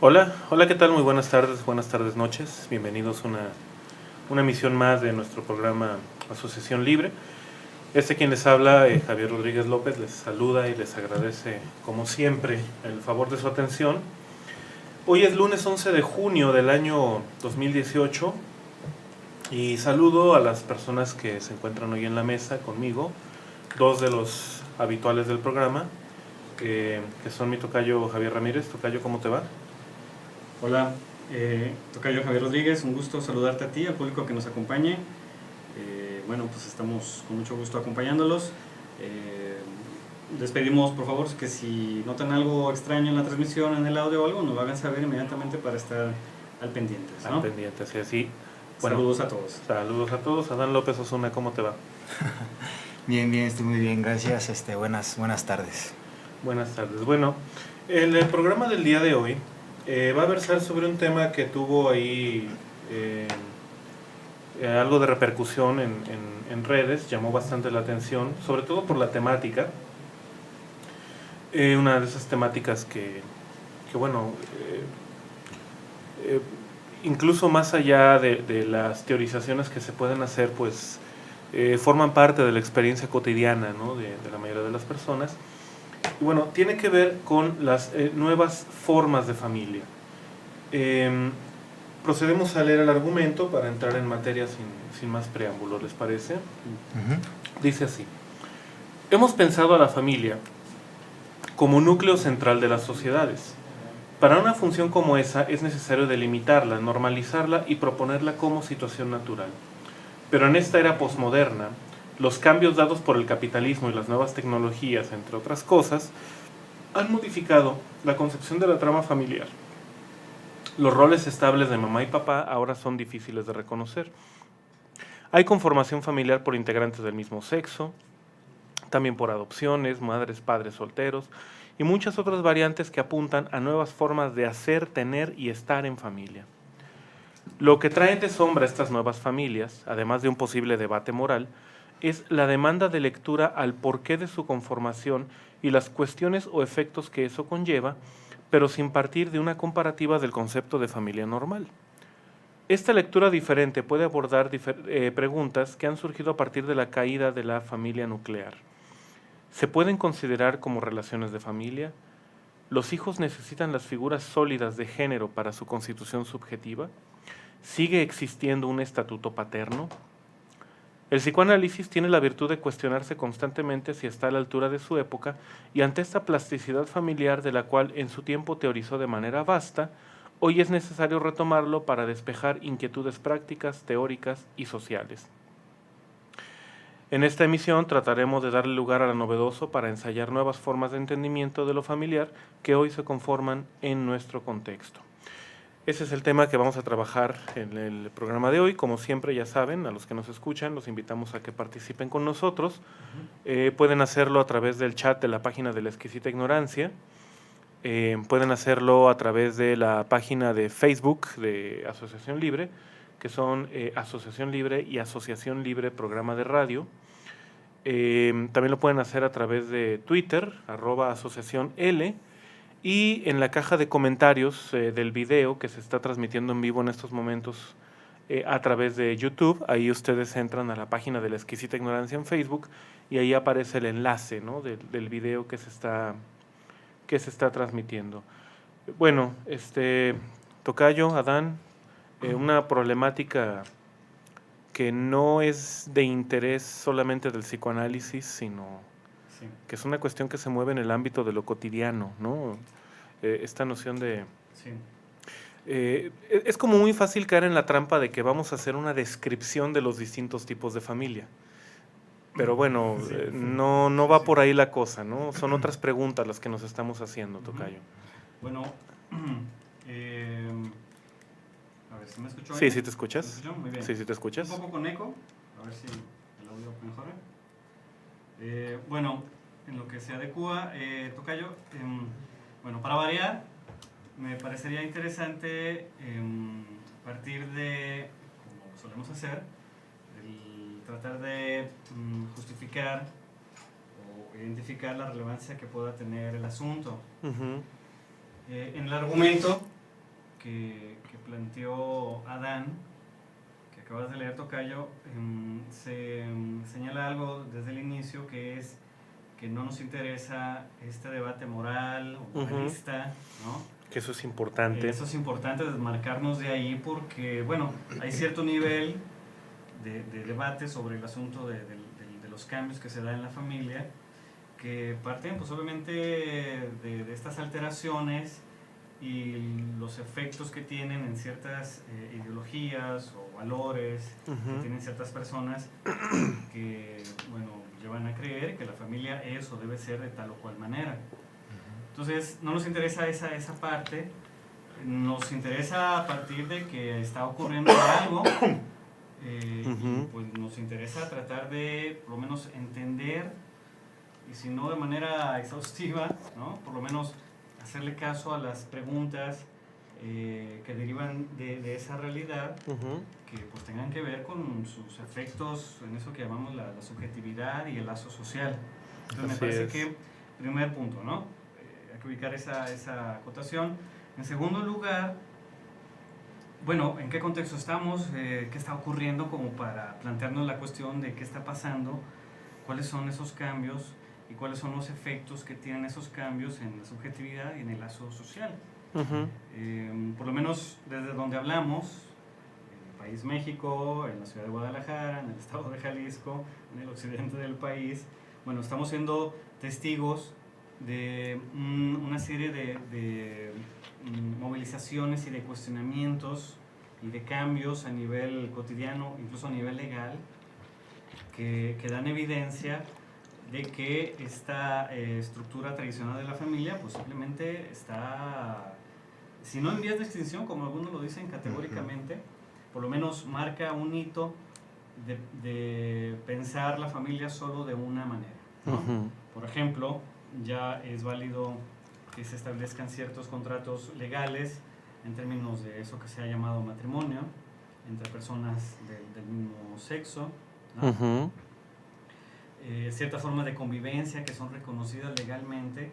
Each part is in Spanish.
Hola, hola, ¿qué tal? Muy buenas tardes, noches. Bienvenidos a una emisión más de nuestro programa Asociación Libre. Quien les habla, Javier Rodríguez López, les saluda y les agradece, como siempre, el favor de su atención. Hoy es lunes 11 de junio del año 2018 y saludo a las personas que se encuentran hoy en la mesa conmigo, dos de los habituales del programa, que son mi tocayo Javier Ramírez. Tocayo, ¿cómo te va? Hola, tocayo Javier Rodríguez, un gusto saludarte a ti, al público que nos acompañe. Bueno, pues estamos con mucho gusto acompañándolos. Les pedimos, por favor, que si notan algo extraño en la transmisión, en el audio o algo, nos lo hagan saber inmediatamente para estar al pendiente, ¿no? Al pendiente, sí, así. Bueno, saludos a todos. Saludos a todos. Adán López Osuna, ¿cómo te va? Bien, estoy muy bien, gracias. Buenas tardes. Buenas tardes. Bueno, el programa del día de hoy va a versar sobre un tema que tuvo ahí algo de repercusión en redes, llamó bastante la atención, sobre todo por la temática. Una de esas temáticas que bueno, incluso más allá de las teorizaciones que se pueden hacer, pues forman parte de la experiencia cotidiana, ¿no?, de la mayoría de las personas. Y bueno, tiene que ver con las nuevas formas de familia. Procedemos a leer el argumento para entrar en materia sin más preámbulo, ¿les parece? Dice así: hemos pensado a la familia como núcleo central de las sociedades. Para una función como esa es necesario delimitarla, normalizarla y proponerla como situación natural. Pero en esta era posmoderna, los cambios dados por el capitalismo y las nuevas tecnologías, entre otras cosas, han modificado la concepción de la trama familiar. Los roles estables de mamá y papá ahora son difíciles de reconocer. Hay conformación familiar por integrantes del mismo sexo, también por adopciones, madres, padres solteros y muchas otras variantes que apuntan a nuevas formas de hacer, tener y estar en familia. Lo que traen de sombra estas nuevas familias, además de un posible debate moral, es la demanda de lectura al porqué de su conformación y las cuestiones o efectos que eso conlleva, pero sin partir de una comparativa del concepto de familia normal. Esta lectura diferente puede abordar preguntas que han surgido a partir de la caída de la familia nuclear. ¿Se pueden considerar como relaciones de familia? ¿Los hijos necesitan las figuras sólidas de género para su constitución subjetiva? ¿Sigue existiendo un estatuto paterno? El psicoanálisis tiene la virtud de cuestionarse constantemente si está a la altura de su época y ante esta plasticidad familiar de la cual en su tiempo teorizó de manera vasta, hoy es necesario retomarlo para despejar inquietudes prácticas, teóricas y sociales. En esta emisión trataremos de darle lugar a lo novedoso para ensayar nuevas formas de entendimiento de lo familiar que hoy se conforman en nuestro contexto. Ese es el tema que vamos a trabajar en el programa de hoy. Como siempre, ya saben, a los que nos escuchan, los invitamos a que participen con nosotros. Pueden hacerlo a través del chat de la página de La Exquisita Ignorancia. Pueden hacerlo a través de la página de Facebook de Asociación Libre, que son Asociación Libre y Asociación Libre Programa de Radio. También lo pueden hacer a través de Twitter, @asociacionl, y en la caja de comentarios del video que se está transmitiendo en vivo en estos momentos a través de YouTube. Ahí ustedes entran a la página de La Exquisita Ignorancia en Facebook y ahí aparece el enlace, ¿no?, del video que se está transmitiendo. Bueno, tocayo, Adán, una problemática que no es de interés solamente del psicoanálisis, sino que es una cuestión que se mueve en el ámbito de lo cotidiano, ¿no? Esta noción de... Sí. Es como muy fácil caer en la trampa de que vamos a hacer una descripción de los distintos tipos de familia. Pero bueno, Sí. no va por ahí la cosa, ¿no? Son otras preguntas las que nos estamos haciendo, tocayo. Bueno, a ver si me escucho. Sí, ¿sí te escuchas? ¿Me escucho? Muy bien. Sí, ¿sí te escuchas? Un poco con eco, a ver si el audio mejora. Bueno, en lo que se adecua, tocayo, bueno, para variar, me parecería interesante partir de, como solemos hacer, el tratar de justificar o identificar la relevancia que pueda tener el asunto. En el argumento que planteó Adán, que acabas de leer, tocayo, se señala algo desde el inicio, que es que no nos interesa este debate moral o moralista, ¿no? Que eso es importante. Eso es importante desmarcarnos de ahí porque, bueno, hay cierto nivel de debate sobre el asunto de los cambios que se dan en la familia, que parten pues obviamente de estas alteraciones y los efectos que tienen en ciertas ideologías o valores que tienen ciertas personas que, bueno, llevan a creer que la familia es o debe ser de tal o cual manera. Entonces, no nos interesa esa parte, nos interesa a partir de que está ocurriendo algo, y pues nos interesa tratar de, por lo menos, entender, y si no de manera exhaustiva, ¿no? Por lo menos hacerle caso a las preguntas que derivan de esa realidad, que pues tengan que ver con sus efectos en eso que llamamos la subjetividad y el lazo social. Entonces me parece que, primer punto, ¿no? Hay que ubicar esa acotación. En segundo lugar, bueno, ¿en qué contexto estamos? ¿Qué está ocurriendo? Como para plantearnos la cuestión de qué está pasando, cuáles son esos cambios y cuáles son los efectos que tienen esos cambios en la subjetividad y en el lazo social. Por lo menos desde donde hablamos, en el país México, en la ciudad de Guadalajara, en el estado de Jalisco, en el occidente del país, bueno, estamos siendo testigos de una serie de movilizaciones y de cuestionamientos y de cambios a nivel cotidiano, incluso a nivel legal, que dan evidencia de que esta estructura tradicional de la familia pues simplemente está, si no en vías de extinción, como algunos lo dicen categóricamente, por lo menos marca un hito de pensar la familia solo de una manera, ¿no? Por ejemplo, ya es válido que se establezcan ciertos contratos legales en términos de eso que se ha llamado matrimonio entre personas del mismo sexo, ¿no? Ciertas formas de convivencia que son reconocidas legalmente.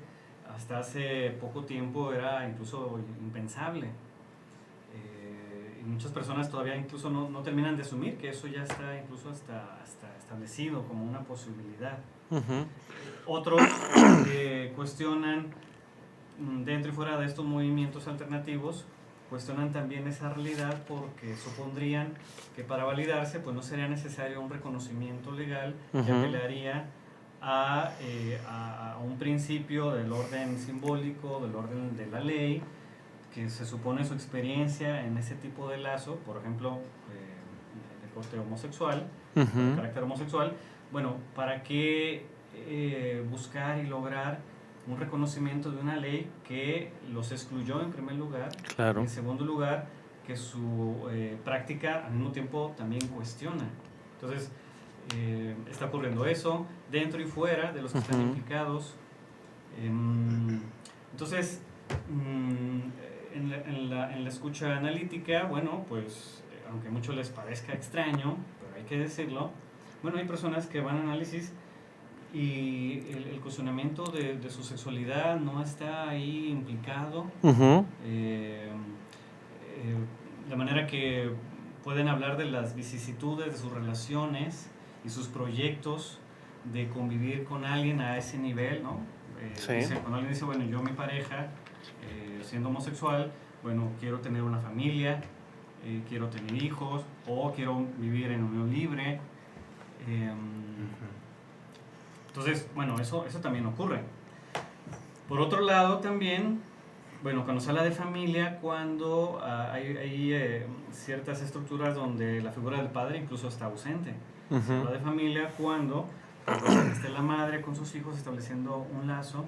Hasta hace poco tiempo era incluso impensable, y muchas personas todavía incluso no terminan de asumir que eso ya está incluso hasta establecido como una posibilidad. Otros cuestionan, dentro y fuera de estos movimientos alternativos, cuestionan también esa realidad porque supondrían que para validarse pues no sería necesario un reconocimiento legal que apelaría a un principio del orden simbólico, del orden de la ley, que se supone su experiencia en ese tipo de lazo, por ejemplo, de corte homosexual, de carácter homosexual. Bueno, ¿para qué buscar y lograr un reconocimiento de una ley que los excluyó en primer lugar, claro, en segundo lugar, que su práctica al mismo tiempo también cuestiona? Entonces, está ocurriendo eso dentro y fuera de los que están implicados. Entonces, en la escucha analítica, bueno, pues aunque a muchos les parezca extraño, pero hay que decirlo, bueno, hay personas que van a análisis y el cuestionamiento de su sexualidad no está ahí implicado. De manera que pueden hablar de las vicisitudes de sus relaciones y sus proyectos de convivir con alguien a ese nivel, ¿no? Cuando alguien dice, bueno, yo mi pareja, siendo homosexual, bueno, quiero tener una familia, quiero tener hijos, o quiero vivir en unión libre. Entonces, bueno, eso también ocurre. Por otro lado, también, bueno, cuando se habla de familia, cuando hay ciertas estructuras donde la figura del padre incluso está ausente. Se habla de familia cuando está la madre con sus hijos estableciendo un lazo,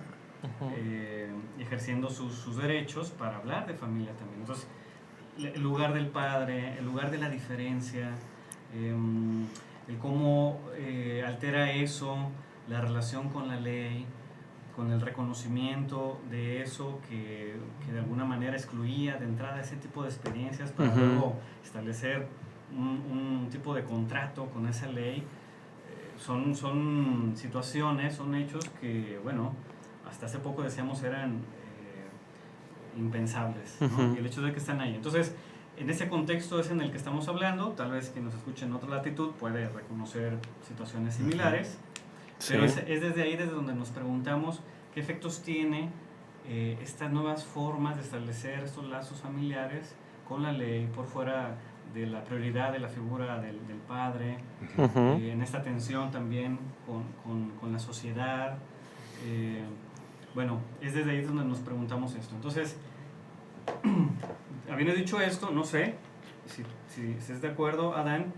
ejerciendo sus derechos para hablar de familia también. Entonces, el lugar del padre, el lugar de la diferencia, el cómo altera eso la relación con la ley, con el reconocimiento de eso que de alguna manera excluía de entrada ese tipo de experiencias para luego establecer un tipo de contrato con esa ley. Son situaciones, son hechos que, bueno, hasta hace poco decíamos eran impensables, ¿no? Ujú. Y el hecho de que están ahí. Entonces, en ese contexto es en el que estamos hablando. Tal vez quien nos escuche en otra latitud puede reconocer situaciones similares, pero Sí. es desde ahí desde donde nos preguntamos qué efectos tiene estas nuevas formas de establecer estos lazos familiares con la ley, por fuera de la prioridad de la figura del padre, Ujú. en esta tensión también con la sociedad. Bueno, es desde ahí donde nos preguntamos esto. Entonces, habiendo dicho esto, no sé si estás de acuerdo, Adán.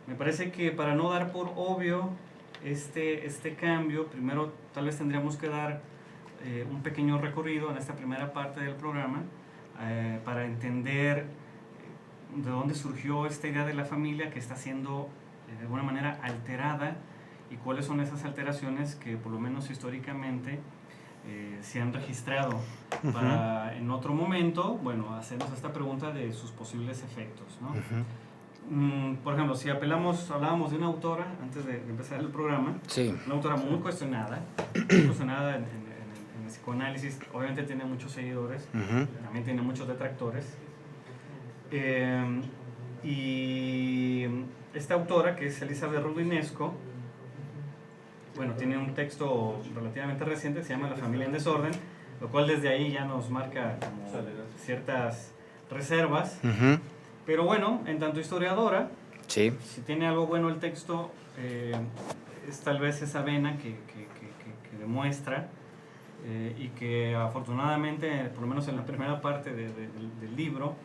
Me parece que para no dar por obvio este cambio, primero tal vez tendríamos que dar un pequeño recorrido en esta primera parte del programa para entender de dónde surgió esta idea de la familia que está siendo de alguna manera alterada y cuáles son esas alteraciones que por lo menos históricamente se han registrado, para en otro momento, bueno, hacernos esta pregunta de sus posibles efectos, ¿no? Por ejemplo, si hablábamos de una autora antes de empezar el programa, Sí. una autora muy cuestionada en el psicoanálisis, obviamente tiene muchos seguidores, también tiene muchos detractores, y esta autora, que es Elizabeth Roudinesco, bueno, tiene un texto relativamente reciente, se llama La familia en desorden, lo cual desde ahí ya nos marca como ciertas reservas. Pero bueno, en tanto historiadora, Sí. si tiene algo bueno el texto, es tal vez esa vena que demuestra y que afortunadamente, por lo menos en la primera parte del libro,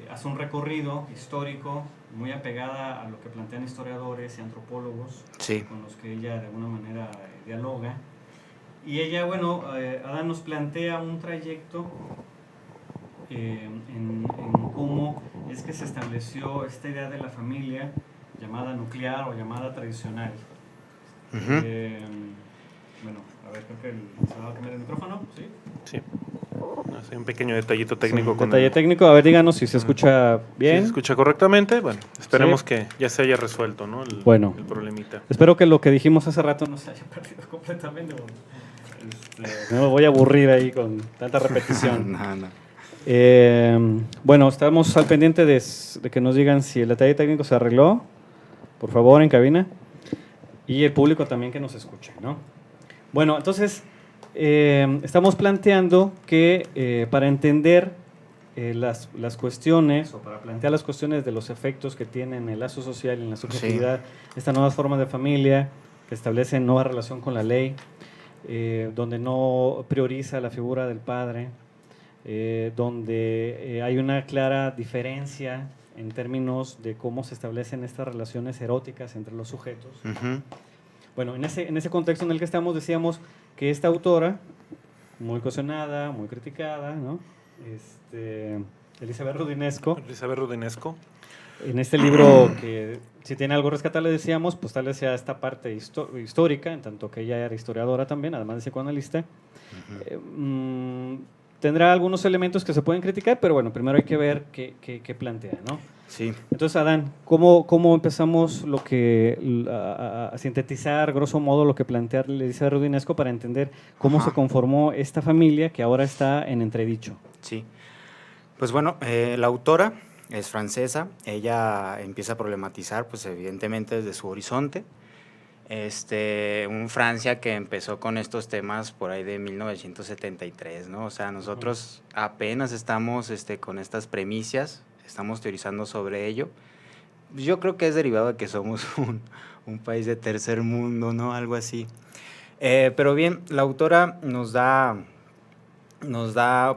hace un recorrido histórico muy apegada a lo que plantean historiadores y antropólogos, Sí. con los que ella de alguna manera dialoga. Y ella, bueno, Adán nos plantea un trayecto en cómo es que se estableció esta idea de la familia llamada nuclear o llamada tradicional. Bueno, a ver, creo que se va a cambiar el micrófono, ¿sí? Sí. Hace un pequeño detallito técnico. Sí, detalle técnico, a ver, díganos si se escucha bien. Si se escucha correctamente, bueno, esperemos Sí. que ya se haya resuelto, ¿no? El problemita. Espero que lo que dijimos hace rato no se haya perdido completamente. No me voy a aburrir ahí con tanta repetición. No. Bueno, estamos al pendiente de que nos digan si el detalle técnico se arregló, por favor, en cabina, y el público también que nos escuche, ¿no? Bueno, entonces, estamos planteando que para entender las cuestiones, o para plantear las cuestiones de los efectos que tienen el lazo social y en la subjetividad, estas nuevas formas de familia que establecen nueva relación con la ley, donde no prioriza la figura del padre, donde hay una clara diferencia en términos de cómo se establecen estas relaciones eróticas entre los sujetos. Bueno, en ese contexto en el que estamos, decíamos que esta autora, muy cuestionada, muy criticada, ¿no? Elizabeth Roudinesco, en este libro que si tiene algo rescatable, decíamos, pues tal vez sea esta parte histórica, en tanto que ella era historiadora también, además de psicoanalista. Tendrá algunos elementos que se pueden criticar, pero bueno, primero hay que ver qué plantea, ¿no? Sí. Entonces, Adán, ¿cómo empezamos a sintetizar, grosso modo, lo que plantea Elizabeth Roudinesco para entender cómo se conformó esta familia que ahora está en entredicho? Sí. Pues bueno, la autora es francesa. Ella empieza a problematizar, pues evidentemente desde su horizonte. Un Francia que empezó con estos temas por ahí de 1973, ¿no? O sea, nosotros apenas estamos con estas premisas, estamos teorizando sobre ello. Yo creo que es derivado de que somos un país de tercer mundo, ¿no? Algo así. Pero bien, la autora nos da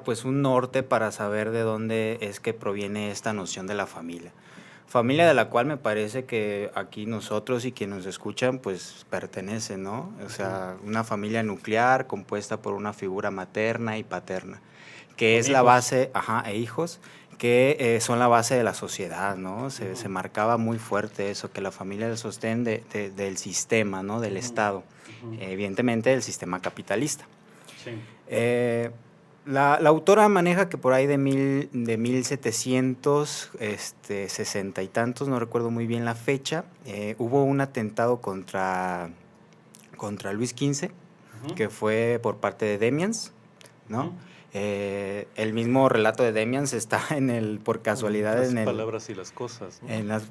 pues un norte para saber de dónde es que proviene esta noción de la familia. Familia de la cual me parece que aquí nosotros y quienes nos escuchan pues pertenecen, ¿no? O sea, una familia nuclear compuesta por una figura materna y paterna, que es la base, e hijos, que son la base de la sociedad, ¿no? Se marcaba muy fuerte eso, que la familia es el sostén del sistema, ¿no? Del Estado, evidentemente del sistema capitalista. Sí. La autora maneja que por ahí de 1760 y tantos, no recuerdo muy bien la fecha, hubo un atentado contra Luis XV, que fue por parte de Demians, ¿no? El mismo relato de Demians está por casualidad Las en el... palabras y las cosas, ¿no? En las,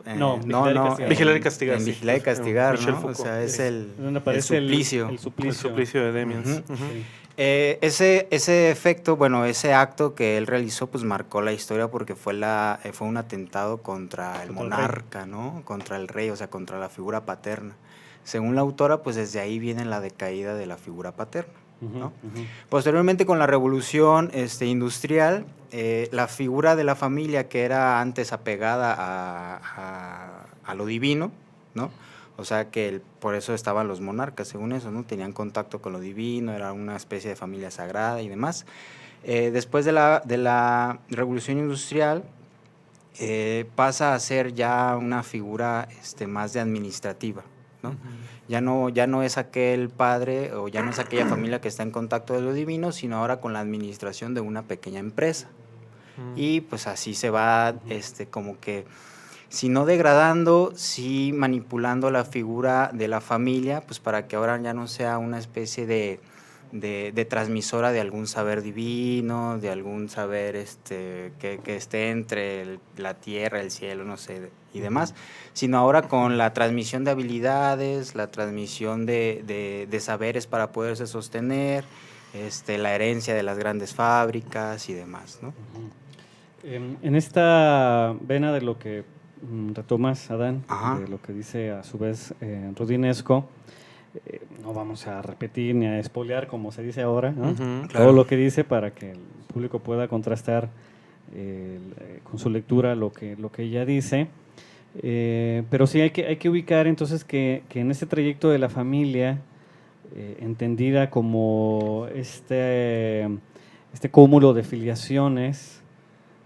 Vigilar y castigar. En Sí, Vigilar y castigar, Michel ¿no? O Foucault, sea, es sí. el Donde aparece suplicio. el El suplicio. suplicio de Demians. Ujú. Ujú. Sí. Ese efecto, bueno, ese acto que él realizó, pues marcó la historia porque fue un atentado contra el Contra el monarca, ¿no? Contra el rey, o sea, contra la figura paterna. Según la autora, pues desde ahí viene la decaída de la figura paterna, ¿no? Ujú. Posteriormente, con la revolución industrial, la figura de la familia, que era antes apegada a lo divino, ¿no? O sea que por eso estaban los monarcas, según eso, ¿no? Tenían contacto con lo divino, era una especie de familia sagrada y demás. Después de la revolución industrial, pasa a ser ya una figura más de administrativa, ¿no? Ujú. Ya no es aquel padre o ya no es aquella familia que está en contacto de lo divino, sino ahora con la administración de una pequeña empresa. Y pues así se va como que, si no degradando, sí manipulando la figura de la familia, pues para que ahora ya no sea una especie de transmisora de algún saber divino, de algún saber que esté entre la tierra, el cielo, no sé, y demás, sino ahora con la transmisión de habilidades, la transmisión de saberes para poderse sostener, la herencia de las grandes fábricas y demás, ¿no? En esta vena de lo que retomas, Adán, Ajá. de lo que dice a su vez Rodinesco, no vamos a repetir ni a espolear como se dice ahora, ¿no? Ujú. Todo Claro. lo que dice para que el público pueda contrastar con su lectura lo que ella dice. Pero sí hay que ubicar entonces que en este trayecto de la familia, entendida como este cúmulo de filiaciones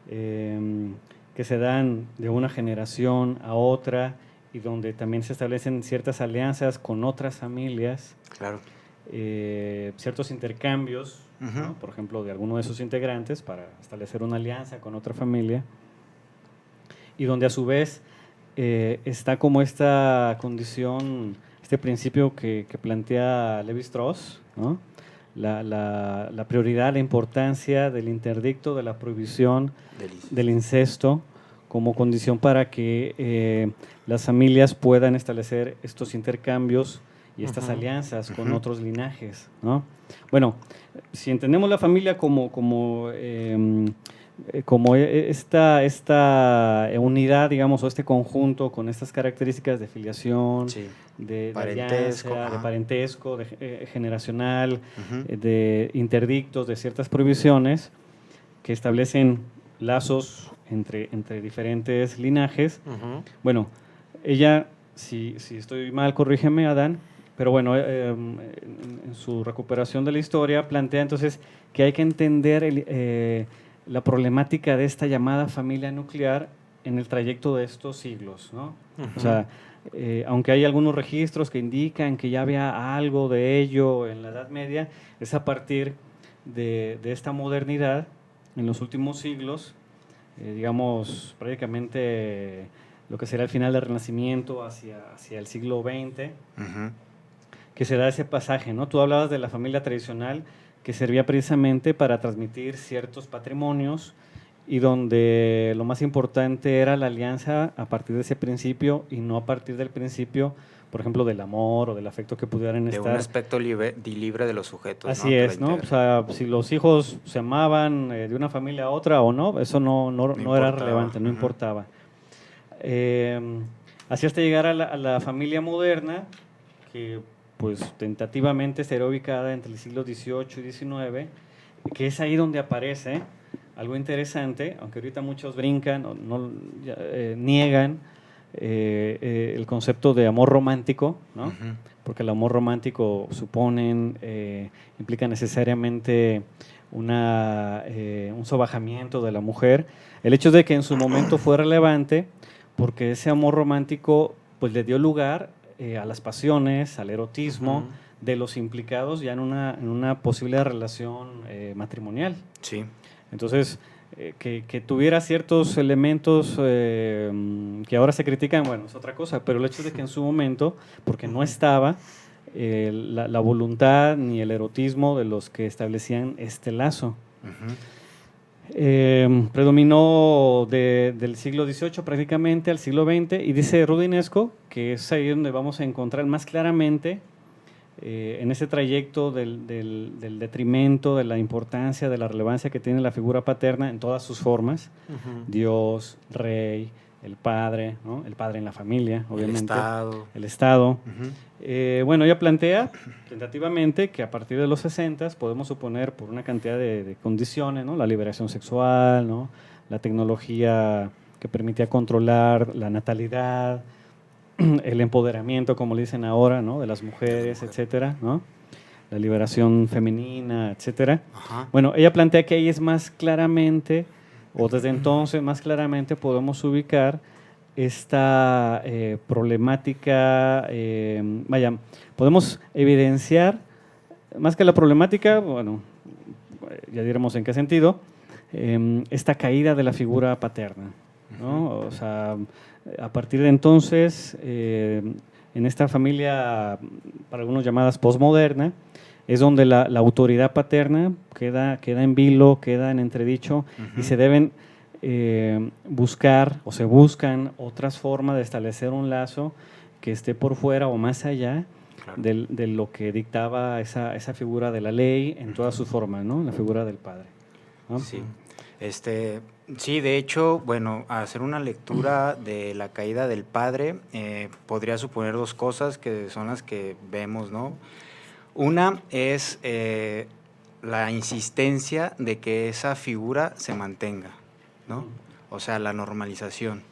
que se dan de una generación a otra y donde también se establecen ciertas alianzas con otras familias, Claro. ciertos intercambios, Ujú. ¿no? Por ejemplo, de alguno de sus integrantes para establecer una alianza con otra familia, y donde a su vez está como esta condición, este principio que plantea Levi-Strauss, ¿no? La prioridad, la importancia del interdicto, de la prohibición Delicioso. del incesto como condición para que las familias puedan establecer estos intercambios y estas Ujú. alianzas con Ujú. otros linajes, ¿no? Bueno, si entendemos la familia como esta unidad, digamos, o este conjunto con estas características de filiación, Sí. de Parentesco, alianza, de ajá. parentesco, generacional, Ujú. de interdictos, de ciertas prohibiciones que establecen lazos entre diferentes linajes. Ujú. Bueno, ella, si estoy mal, corrígeme, Adán, pero bueno, en su recuperación de la historia plantea entonces que hay que entender la problemática de esta llamada familia nuclear en el trayecto de estos siglos, ¿no? O sea, aunque hay algunos registros que indican que ya había algo de ello en la Edad Media, es a partir de esta modernidad en los últimos siglos, digamos, prácticamente lo que será el final del Renacimiento hacia el siglo XX, Ujú. que se da ese pasaje, ¿no? Tú hablabas de la familia tradicional que servía precisamente para transmitir ciertos patrimonios y donde lo más importante era la alianza a partir de ese principio y no a partir del principio, por ejemplo, del amor o del afecto que pudieran De un estar. aspecto libre de los sujetos, Así ¿no? Que es, lo ¿no? O integran. sea, si los hijos se amaban de una familia a otra o no, eso no era importaba. relevante, no Ujú. importaba. Así hasta llegar a la familia moderna, que pues tentativamente será ubicada entre el siglo XVIII y XIX, que es ahí donde aparece algo interesante, aunque ahorita muchos brincan, niegan el concepto de amor romántico, ¿no? Ujú. Porque el amor romántico implica necesariamente un sobajamiento de la mujer. El hecho de que en su momento fue relevante, porque ese amor romántico pues le dio lugar a las pasiones, al erotismo Ujú. de los implicados ya en una posible relación matrimonial. Sí. Entonces, que tuviera ciertos elementos que ahora se critican, bueno, es otra cosa, pero el hecho de que en su momento, porque no estaba, la voluntad ni el erotismo de los que establecían este lazo. Predominó del siglo XVIII prácticamente al siglo XX, y dice Rudinesco que es ahí donde vamos a encontrar más claramente en ese trayecto del detrimento, de la importancia, de la relevancia que tiene la figura paterna en todas sus formas, Dios, rey, el padre, ¿no? El padre en la familia, obviamente. El Estado. Bueno, ella plantea tentativamente que a partir de los 60 podemos suponer por una cantidad de condiciones, ¿no? La liberación sexual, ¿no? La tecnología que permitía controlar la natalidad, el empoderamiento, como le dicen ahora, ¿no? De las mujeres, etcétera, ¿no? La liberación femenina, etcétera. Bueno, ella plantea que ahí es más claramente, o desde entonces más claramente podemos ubicar esta problemática, podemos evidenciar, más que la problemática, bueno, ya diremos en qué sentido, esta caída de la figura paterna, ¿no? O sea, a partir de entonces, en esta familia, para algunos llamadas posmoderna, es donde la autoridad paterna queda en vilo, queda en entredicho, y se deben buscar o se buscan otras formas de establecer un lazo que esté por fuera o más allá de lo que dictaba esa figura de la ley en todas sus formas, ¿no? La figura del padre, ¿no? Sí. Sí, de hecho, bueno, hacer una lectura de la caída del padre podría suponer dos cosas que son las que vemos, ¿no? Una es la insistencia de que esa figura se mantenga, ¿no? O sea, la normalización,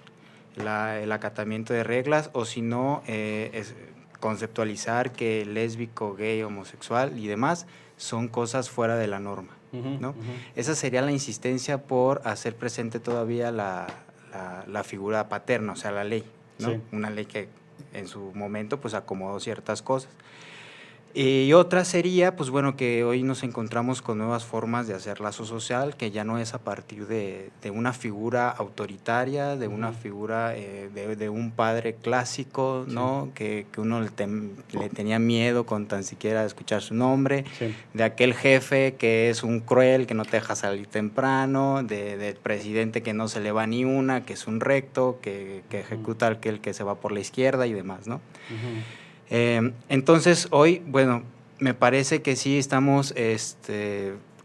el acatamiento de reglas, o si no, es conceptualizar que lésbico, gay, homosexual y demás son cosas fuera de la norma, ¿no? Esa sería la insistencia por hacer presente todavía la figura paterna, o sea, la ley, ¿no? Sí. Una ley que en su momento pues acomodó ciertas cosas. Y otra sería, pues bueno, que hoy nos encontramos con nuevas formas de hacer lazo social, que ya no es a partir de una figura autoritaria, de una figura de un padre clásico, ¿no? Que uno le tenía miedo con tan siquiera escuchar su nombre, de aquel jefe que es un cruel, que no te deja salir temprano, del presidente que no se le va ni una, que es un recto, que ejecuta aquel que se va por la izquierda y demás, ¿no? Entonces hoy, bueno, me parece que sí estamos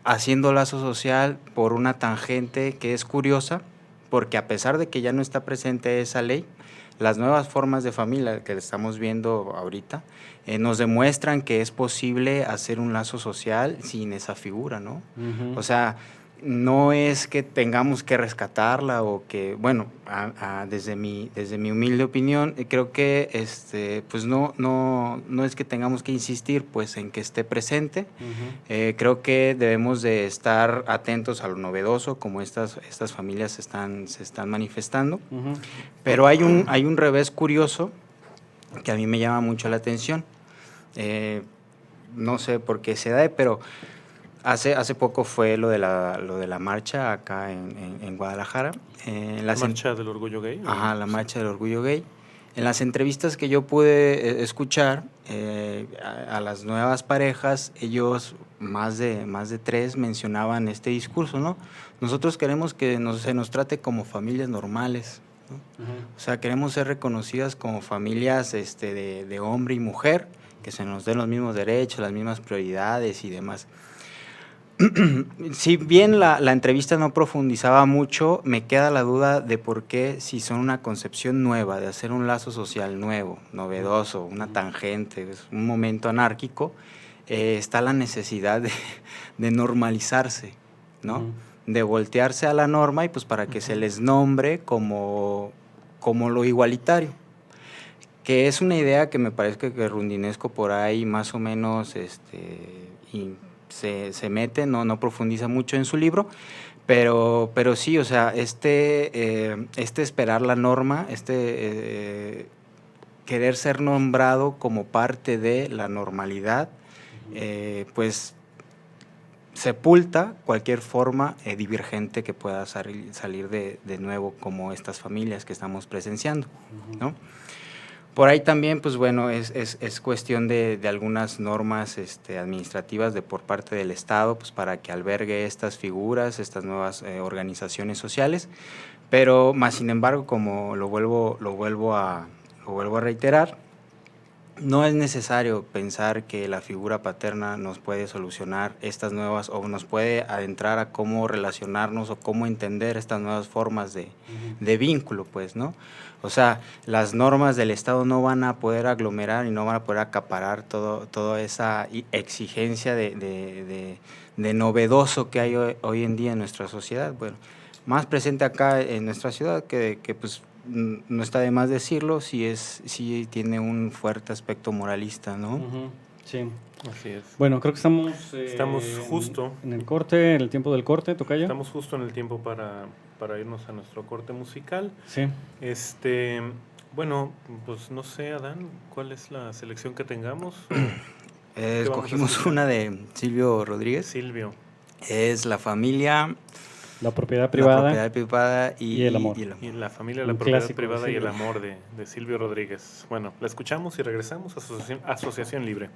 haciendo lazo social por una tangente que es curiosa, porque a pesar de que ya no está presente esa ley, las nuevas formas de familia que estamos viendo ahorita nos demuestran que es posible hacer un lazo social sin esa figura, ¿no? O sea, no es que tengamos que rescatarla o que, bueno, desde mi humilde opinión, creo que pues no es que tengamos que insistir pues en que esté presente. Creo que debemos de estar atentos a lo novedoso, como estas familias se están manifestando. Pero hay un revés curioso que a mí me llama mucho la atención. No sé por qué se da, pero hace poco fue lo de la marcha acá en Guadalajara. ¿La marcha del orgullo gay? Ajá, la marcha del orgullo gay. En las entrevistas que yo pude escuchar a las nuevas parejas, ellos, más de 3, mencionaban este discurso, ¿no? Nosotros queremos que se nos trate como familias normales, ¿no? O sea, queremos ser reconocidas como familias de hombre y mujer, que se nos den los mismos derechos, las mismas prioridades y demás. Si bien la entrevista no profundizaba mucho, me queda la duda de por qué, si son una concepción nueva, de hacer un lazo social nuevo, novedoso, una tangente, un momento anárquico, está la necesidad de normalizarse, ¿no? De voltearse a la norma y pues para que se les nombre como lo igualitario, que es una idea que me parece que Rundinesco por ahí más o menos se mete, no profundiza mucho en su libro, pero sí, o sea, esperar la norma, querer ser nombrado como parte de la normalidad, pues sepulta cualquier forma divergente que pueda salir de nuevo, como estas familias que estamos presenciando, ¿no? Por ahí también, pues bueno, es cuestión de algunas normas administrativas por parte del Estado, pues para que albergue estas figuras, estas nuevas organizaciones sociales, pero más sin embargo, como lo vuelvo a reiterar, no es necesario pensar que la figura paterna nos puede solucionar estas nuevas o nos puede adentrar a cómo relacionarnos o cómo entender estas nuevas formas de vínculo, pues, ¿no? O sea, las normas del Estado no van a poder aglomerar y no van a poder acaparar toda esa exigencia de novedoso que hay hoy en día en nuestra sociedad. Bueno, más presente acá en nuestra ciudad que pues no está de más decirlo, sí tiene un fuerte aspecto moralista, ¿no? Ujú, sí. Así es. Bueno, creo que estamos, Estamos justo. en el corte, en el tiempo del corte, tocayo. Estamos justo en el tiempo para irnos a nuestro corte musical. Sí. Bueno, pues no sé, Adán, ¿cuál es la selección que tengamos? Escogimos una de Silvio Rodríguez. Silvio. Es La familia, La propiedad privada, y el amor. Y la familia, la Un propiedad clásico de privada y el Silvio. amor de Silvio Rodríguez. Bueno, la escuchamos y regresamos a Asociación Libre.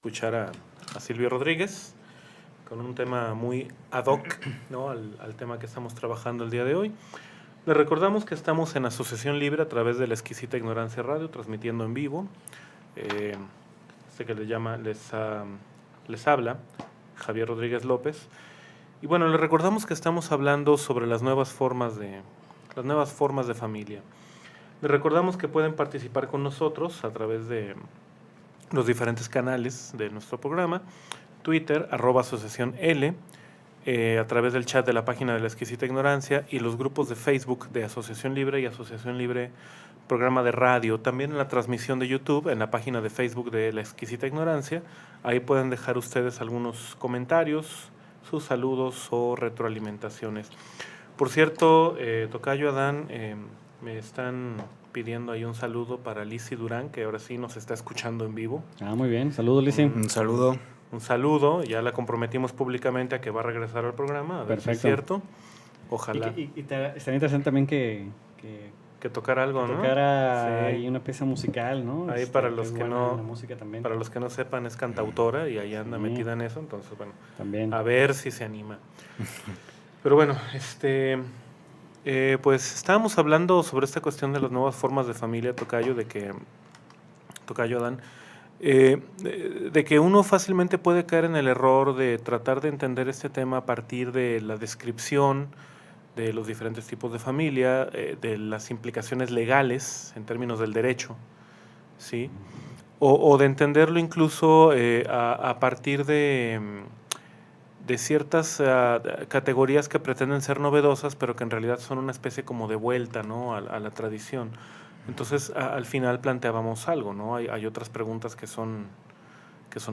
escuchar a Silvio Rodríguez con un tema muy ad hoc, ¿no? al tema que estamos trabajando el día de hoy. Les recordamos que estamos en Asociación Libre a través de La Exquisita Ignorancia Radio, transmitiendo en vivo. Que les habla Javier Rodríguez López. Y bueno, les recordamos que estamos hablando sobre las nuevas formas de familia. Les recordamos que pueden participar con nosotros a través de los diferentes canales de nuestro programa, Twitter, @Asociación L, a través del chat de la página de La Exquisita Ignorancia y los grupos de Facebook de Asociación Libre y Asociación Libre Programa de Radio. También en la transmisión de YouTube, en la página de Facebook de La Exquisita Ignorancia. Ahí pueden dejar ustedes algunos comentarios, sus saludos o retroalimentaciones. Por cierto, Tocayo, Adán, me están pidiendo ahí un saludo para Lizzy Durán, que ahora sí nos está escuchando en vivo. Muy bien. Saludos, Lizzy. Un saludo. Un saludo. Ya la comprometimos públicamente a que va a regresar al programa. A ver si es cierto. Ojalá. Y estaría interesante también que tocara algo, ¿no? Tocara ahí una pieza musical, ¿no? Ahí para los que no, la música también. para los que no sepan, es cantautora y ahí anda metida en eso, entonces bueno, también. A ver si se anima. Pero bueno, pues estábamos hablando sobre esta cuestión de las nuevas formas de familia, Tocayo, Adán, de que uno fácilmente puede caer en el error de tratar de entender este tema a partir de la descripción de los diferentes tipos de familia, de las implicaciones legales en términos del derecho, ¿sí? O de entenderlo incluso a partir de ciertas categorías que pretenden ser novedosas, pero que en realidad son una especie como de vuelta, ¿no? a la tradición. Entonces, al final planteábamos algo, ¿no? Hay otras preguntas que son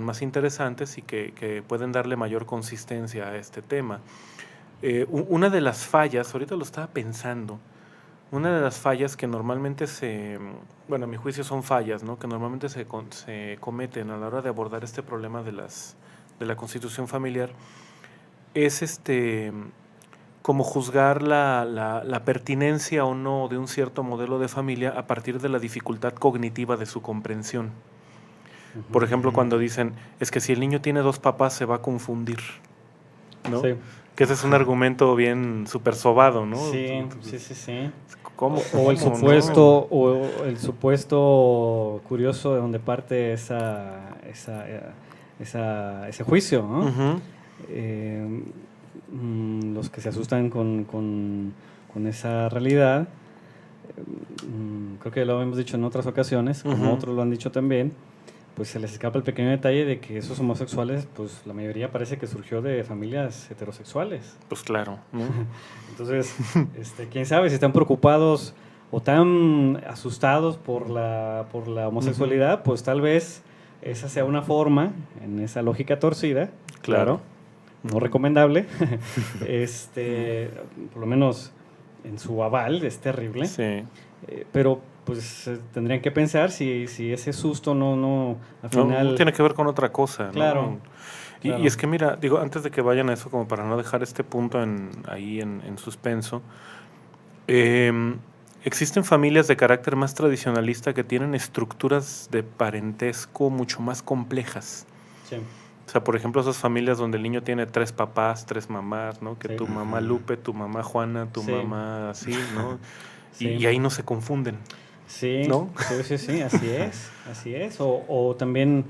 más interesantes y que pueden darle mayor consistencia a este tema. Una de las fallas, ahorita lo estaba pensando, una de las fallas que normalmente a mi juicio son fallas, ¿no? Que normalmente se cometen a la hora de abordar este problema de la constitución familiar, es como juzgar la pertinencia o no de un cierto modelo de familia a partir de la dificultad cognitiva de su comprensión. Por ejemplo, cuando dicen, es que si el niño tiene 2 papás se va a confundir, ¿no? Sí. Que ese es un argumento bien súper sobado, ¿no? Sí. ¿Cómo? O el supuesto, ¿no? O el supuesto curioso de donde parte ese juicio, ¿no? Uh-huh. Los que se asustan con esa realidad, creo que lo hemos dicho en otras ocasiones, como otros lo han dicho también, pues se les escapa el pequeño detalle de que esos homosexuales, pues la mayoría parece que surgió de familias heterosexuales. Pues claro, ¿no? Entonces, quién sabe si están preocupados o tan asustados por la homosexualidad, pues tal vez esa sea una forma, en esa lógica torcida, claro, no recomendable, por lo menos en su aval, es terrible, sí. Pero pues tendrían que pensar si ese susto no al final... No tiene que ver con otra cosa, ¿no? Claro. Y es que mira, digo, antes de que vayan a eso, como para no dejar este punto ahí en suspenso, existen familias de carácter más tradicionalista que tienen estructuras de parentesco mucho más complejas. Sí. O sea, por ejemplo, esas familias donde el niño tiene 3 papás, 3 mamás, ¿no? Que sí. Tu mamá Lupe, tu mamá Juana, tu sí. mamá así, ¿no? Sí. Y ahí no se confunden. Sí, ¿no? Sí, así es. O también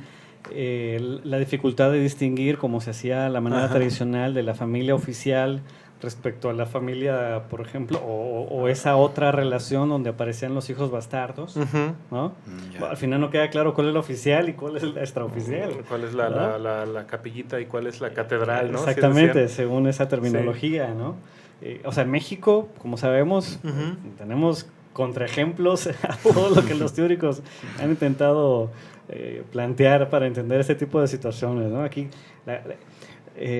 la dificultad de distinguir, como se hacía la manera tradicional de la familia oficial respecto a la familia, por ejemplo, o esa otra relación donde aparecían los hijos bastardos, ¿no? Al final no queda claro cuál es la oficial y cuál es la extraoficial. Cuál es la capillita y cuál es la catedral, ¿no? Exactamente, según esa terminología, sí. ¿No? O sea, en México, como sabemos, tenemos contraejemplos a todo lo que los teóricos han intentado plantear para entender este tipo de situaciones, ¿no? Aquí,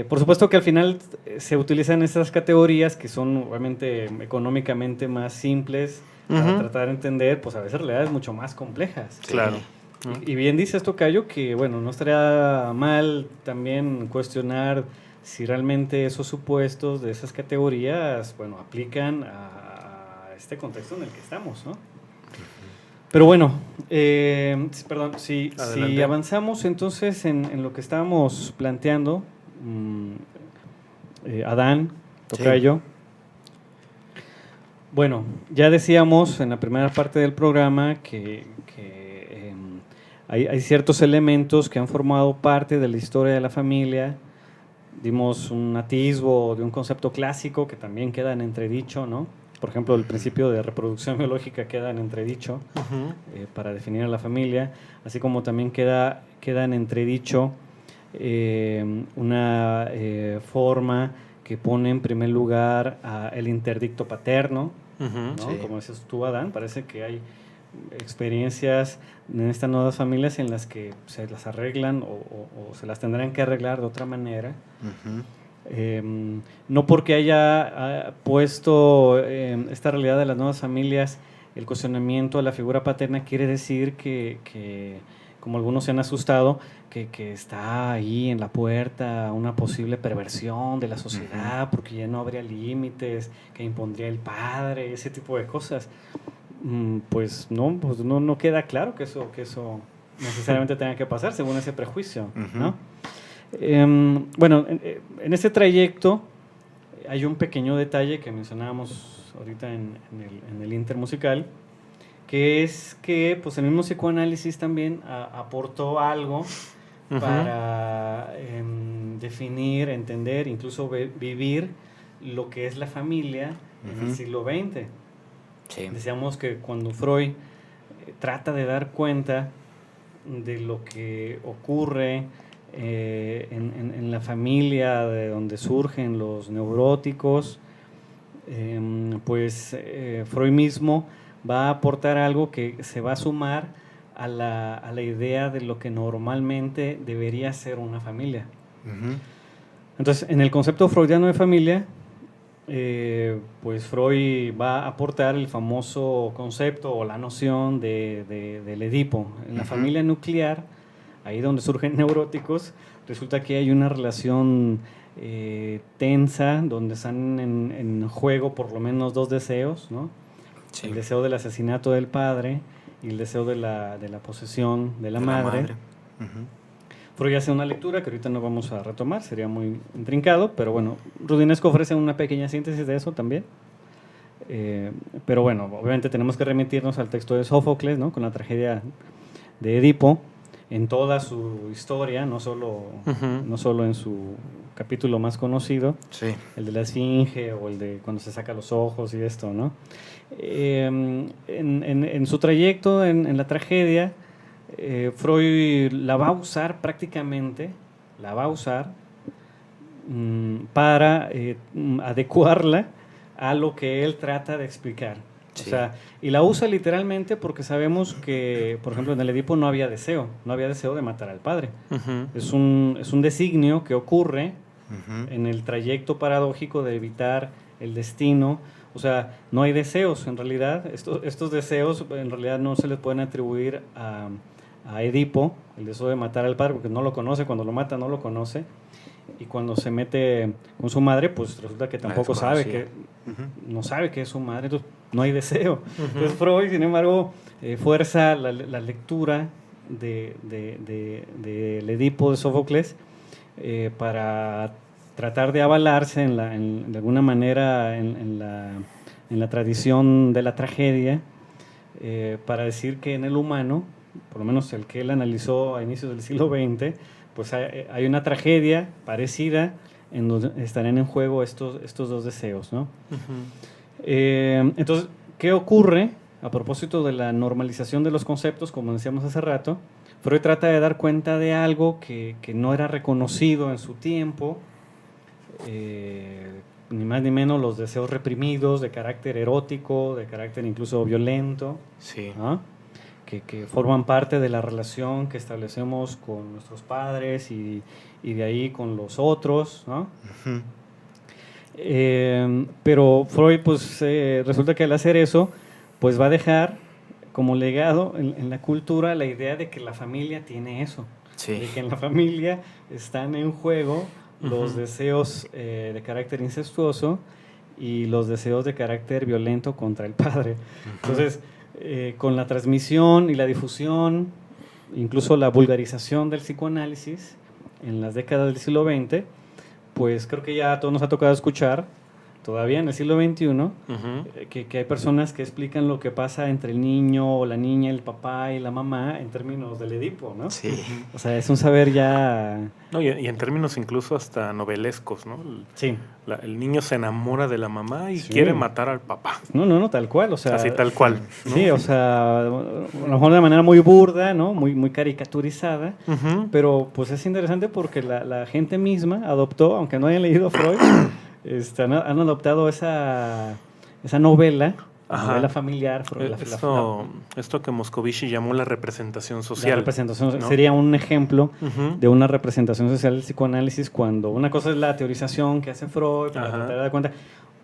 por supuesto que al final se utilizan estas categorías que son obviamente económicamente más simples para tratar de entender, pues a veces realidades mucho más complejas. Claro. Y bien dices, Tocayo, que bueno, no estaría mal también cuestionar si realmente esos supuestos de esas categorías, bueno, aplican a este contexto en el que estamos, ¿no? Pero bueno, perdón, si Adelante. avanzamos entonces en lo que estábamos planteando, Adán, tocayo. Bueno, ya decíamos en la primera parte del programa que hay ciertos elementos que han formado parte de la historia de la familia. Dimos un atisbo de un concepto clásico que también queda en entredicho, ¿no? Por ejemplo, el principio de reproducción biológica queda en entredicho para definir a la familia, así como también queda en entredicho una forma que pone en primer lugar el interdicto paterno, ¿no? Sí. Como dices tú, Adán, parece que hay experiencias en estas nuevas familias en las que se las arreglan o se las tendrán que arreglar de otra manera. No porque haya puesto esta realidad de las nuevas familias el cuestionamiento a la figura paterna quiere decir que como algunos se han asustado, que está ahí en la puerta una posible perversión de la sociedad porque ya no habría límites que impondría el padre, ese tipo de cosas. Pues no queda claro que eso necesariamente tenga que pasar según ese prejuicio, ¿no? Bueno, en este trayecto hay un pequeño detalle que mencionábamos ahorita en el intermusical, que es que pues el mismo psicoanálisis también aportó algo para definir, entender, incluso vivir lo que es la familia en el siglo XX. Sí. Decíamos que cuando Freud trata de dar cuenta de lo que ocurre en la familia de donde surgen los neuróticos, pues Freud mismo va a aportar algo que se va a sumar a la idea de lo que normalmente debería ser una familia. Entonces, en el concepto freudiano de familia, pues Freud va a aportar el famoso concepto o la noción del Edipo. En la familia nuclear, ahí donde surgen neuróticos, resulta que hay una relación tensa, donde están en juego por lo menos dos deseos, ¿no? Sí. El deseo del asesinato del padre y el deseo de la posesión de la madre. Freud hace una lectura que ahorita no vamos a retomar, sería muy intrincado, pero bueno, Rudinesco ofrece una pequeña síntesis de eso también. Pero bueno, obviamente tenemos que remitirnos al texto de Sófocles, ¿no? Con la tragedia de Edipo, en toda su historia, no solo en su capítulo más conocido, el de la Esfinge o el de cuando se saca los ojos y esto, ¿no? En su trayecto, en la tragedia, Freud la va a usar prácticamente, para adecuarla a lo que él trata de explicar. Sí. O sea, y la usa literalmente porque sabemos que, por ejemplo, en el Edipo no había deseo de matar al padre. Es un designio que ocurre en el trayecto paradójico de evitar el destino. O sea, no hay deseos en realidad. Estos deseos en realidad no se les pueden atribuir a Edipo, el deseo de matar al padre, porque no lo conoce, cuando lo mata no lo conoce, y cuando se mete con su madre, pues resulta que tampoco sabe que no sabe que es su madre, entonces no hay deseo. Entonces Freud, sin embargo, fuerza la lectura del Edipo de Sófocles para tratar de avalarse de alguna manera en la tradición de la tragedia, para decir que en el humano, por lo menos el que él analizó a inicios del siglo XX, pues hay una tragedia parecida en donde estarán en juego estos dos deseos, ¿no? Entonces, ¿qué ocurre a propósito de la normalización de los conceptos? Como decíamos hace rato, Freud trata de dar cuenta de algo que no era reconocido en su tiempo, ni más ni menos los deseos reprimidos de carácter erótico, de carácter incluso violento, ¿no? Que forman parte de la relación que establecemos con nuestros padres y de ahí con los otros, ¿no? Pero Freud, pues resulta que al hacer eso, pues va a dejar como legado en la cultura la idea de que la familia tiene eso, de que en la familia están en juego los deseos de carácter incestuoso y los deseos de carácter violento contra el padre. Entonces, con la transmisión y la difusión, incluso la vulgarización del psicoanálisis en las décadas del siglo XX, pues creo que ya a todos nos ha tocado escuchar, todavía en el siglo XXI, que hay personas que explican lo que pasa entre el niño o la niña, el papá y la mamá en términos del Edipo, ¿no? Sí. O sea, es un saber ya... No, y en términos incluso hasta novelescos, ¿no? Sí. El niño se enamora de la mamá y Sí. quiere matar al papá. No, tal cual, o sea... Así tal cual, ¿no? Sí, o sea, a lo mejor de manera muy burda, ¿no? Muy caricaturizada, pero pues es interesante porque la gente misma adoptó, aunque no hayan leído a Freud, han adoptado esa novela, novela familiar. Esto que Moscovici llamó la representación social. La representación, ¿no? sería un ejemplo de una representación social del psicoanálisis, cuando una cosa es la teorización que hace Freud, para tratar de dar cuenta,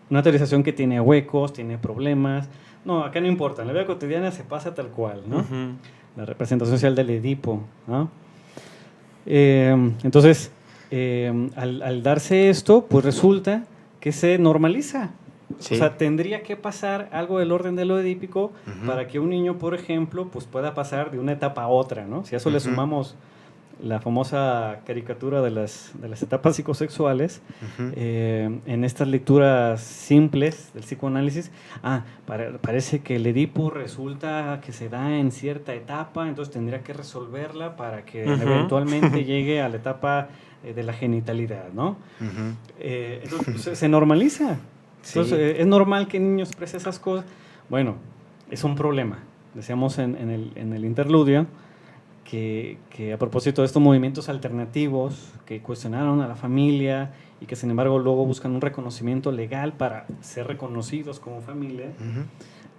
una teorización que tiene huecos, tiene problemas. No, acá no importa, en la vida cotidiana se pasa tal cual, ¿no? La representación social del Edipo, ¿no? Entonces, al darse esto, pues resulta que se normaliza. Sí. O sea, tendría que pasar algo del orden de lo edípico para que un niño, por ejemplo, pues pueda pasar de una etapa a otra, ¿no? Si a eso le sumamos la famosa caricatura de las etapas psicosexuales, en estas lecturas simples del psicoanálisis, parece que el Edipo resulta que se da en cierta etapa, entonces tendría que resolverla para que eventualmente llegue a la etapa de la genitalidad, ¿no? Entonces pues, se normaliza. Entonces, sí. Es normal que el niño exprese esas cosas. Bueno, es un problema. Decíamos en el interludio que a propósito de estos movimientos alternativos que cuestionaron a la familia y que sin embargo luego buscan un reconocimiento legal para ser reconocidos como familia,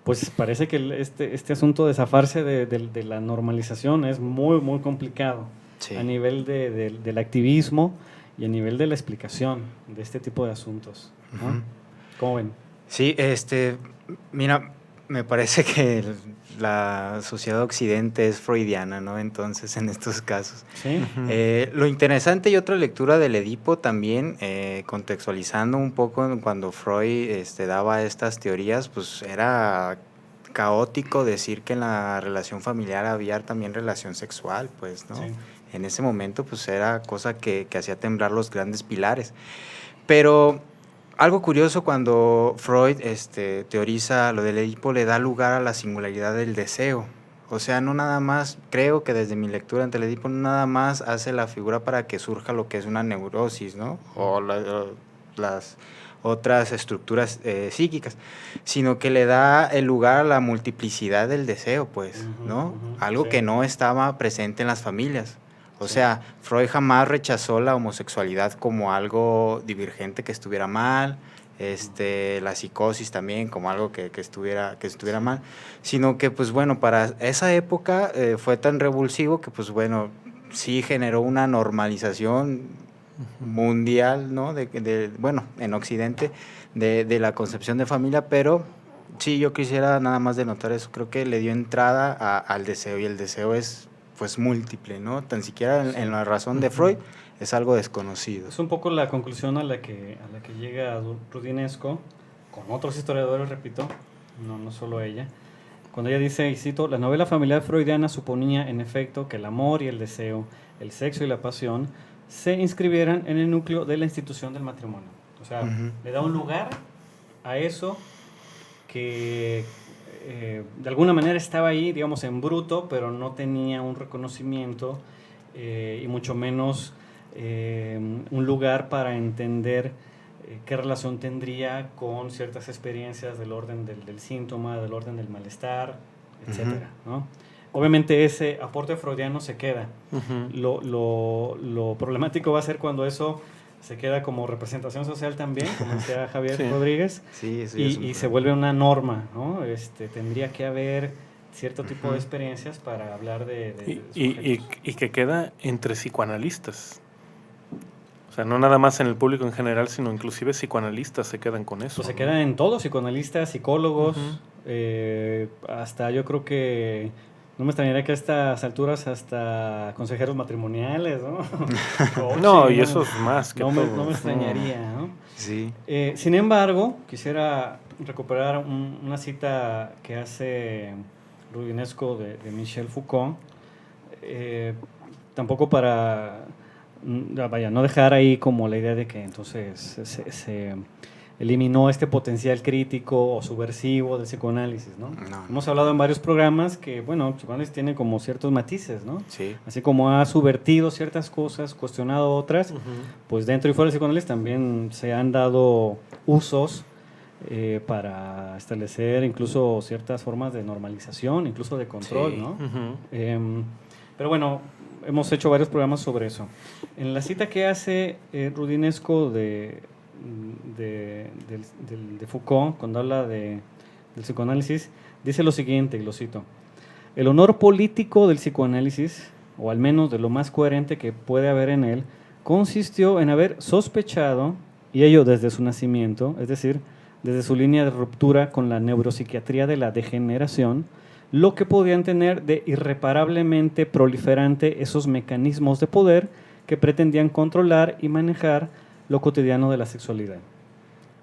pues parece que este asunto de zafarse de la normalización es muy, muy complicado, sí, a nivel del activismo y a nivel de la explicación de este tipo de asuntos, ¿no? ¿Cómo ven? Sí, mira, me parece que la sociedad occidente es freudiana, ¿no? Entonces, en estos casos. Sí. Lo interesante y otra lectura del Edipo también, contextualizando un poco cuando Freud daba estas teorías, pues era caótico decir que en la relación familiar había también relación sexual, pues, ¿no? Sí. En ese momento, pues, era cosa que hacía temblar los grandes pilares. Pero algo curioso, cuando Freud teoriza lo del Edipo, le da lugar a la singularidad del deseo. O sea, no nada más, creo que desde mi lectura ante el Edipo, no nada más hace la figura para que surja lo que es una neurosis, ¿no? O las otras estructuras psíquicas, sino que le da el lugar a la multiplicidad del deseo, pues, ¿no? Algo sí, que no estaba presente en las familias. O sea, Freud jamás rechazó la homosexualidad como algo divergente que estuviera mal, la psicosis también como algo que estuviera mal, sino que, pues bueno, para esa época fue tan revulsivo que, pues bueno, sí generó una normalización mundial, ¿no? Bueno, en Occidente, de la concepción de familia, pero sí, yo quisiera nada más denotar eso. Creo que le dio entrada al deseo, y el deseo es, pues, múltiple, ¿no? Tan siquiera en la razón de Freud es algo desconocido. Es un poco la conclusión a la que llega Rudinesco, con otros historiadores, repito, no solo ella, cuando ella dice, y cito, la novela familiar freudiana suponía, en efecto, que el amor y el deseo, el sexo y la pasión, se inscribieran en el núcleo de la institución del matrimonio. O sea, le da un lugar a eso que de alguna manera estaba ahí, digamos, en bruto, pero no tenía un reconocimiento y mucho menos un lugar para entender qué relación tendría con ciertas experiencias del orden del síntoma, del orden del malestar, etcétera, ¿no? Obviamente ese aporte freudiano se queda. Lo problemático va a ser cuando eso se queda como representación social también, como decía Javier Rodríguez, y se vuelve una norma, ¿no? Tendría que haber cierto tipo de experiencias para hablar de y que queda entre psicoanalistas. O sea, no nada más en el público en general, sino inclusive psicoanalistas se quedan con eso. Pues se quedan en todos, psicoanalistas, psicólogos, hasta yo creo que no me extrañaría que a estas alturas hasta consejeros matrimoniales, ¿no? No, y eso es más que todo. No me extrañaría, ¿no? Sí. Sin embargo, quisiera recuperar una cita que hace rudinesco de Michel Foucault, tampoco para, no dejar ahí como la idea de que entonces se eliminó este potencial crítico o subversivo del psicoanálisis, ¿no? No. Hemos hablado en varios programas que, bueno, el psicoanálisis tiene como ciertos matices, ¿no? Sí. Así como ha subvertido ciertas cosas, cuestionado otras, pues dentro y fuera del psicoanálisis también se han dado usos para establecer incluso ciertas formas de normalización, incluso de control, Sí. ¿no? Pero bueno, hemos hecho varios programas sobre eso. En la cita que hace Rudinesco de Foucault, cuando habla del psicoanálisis, dice lo siguiente, y lo cito: el honor político del psicoanálisis, o al menos de lo más coherente que puede haber en él, consistió en haber sospechado, y ello desde su nacimiento, es decir, desde su línea de ruptura con la neuropsiquiatría de la degeneración, lo que podían tener de irreparablemente proliferante esos mecanismos de poder que pretendían controlar y manejar lo cotidiano de la sexualidad.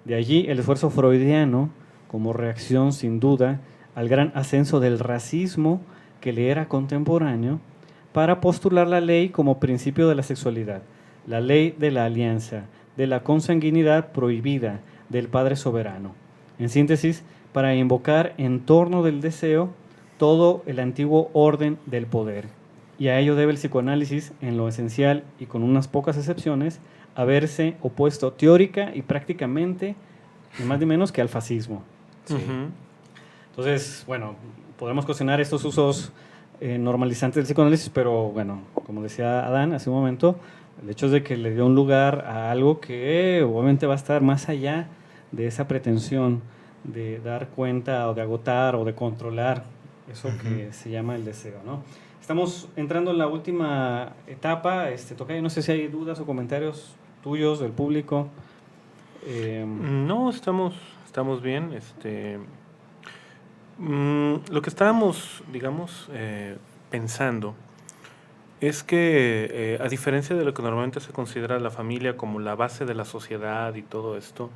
De allí el esfuerzo freudiano, como reacción sin duda al gran ascenso del racismo que le era contemporáneo, para postular la ley como principio de la sexualidad, la ley de la alianza, de la consanguinidad prohibida, del Padre soberano. En síntesis, para invocar en torno del deseo todo el antiguo orden del poder. Y a ello debe el psicoanálisis, en lo esencial y con unas pocas excepciones, haberse opuesto teórica y prácticamente, ni más ni menos que al fascismo. Sí. Entonces, bueno, podemos cuestionar estos usos normalizantes del psicoanálisis, pero bueno, como decía Adán hace un momento, el hecho es de que le dio un lugar a algo que obviamente va a estar más allá de esa pretensión de dar cuenta o de agotar o de controlar eso que se llama el deseo, ¿no? Estamos entrando en la última etapa. Tocayo, no sé si hay dudas o comentarios tuyos, del público. No, estamos bien. Lo que estábamos, digamos, pensando es que, a diferencia de lo que normalmente se considera la familia como la base de la sociedad y todo esto,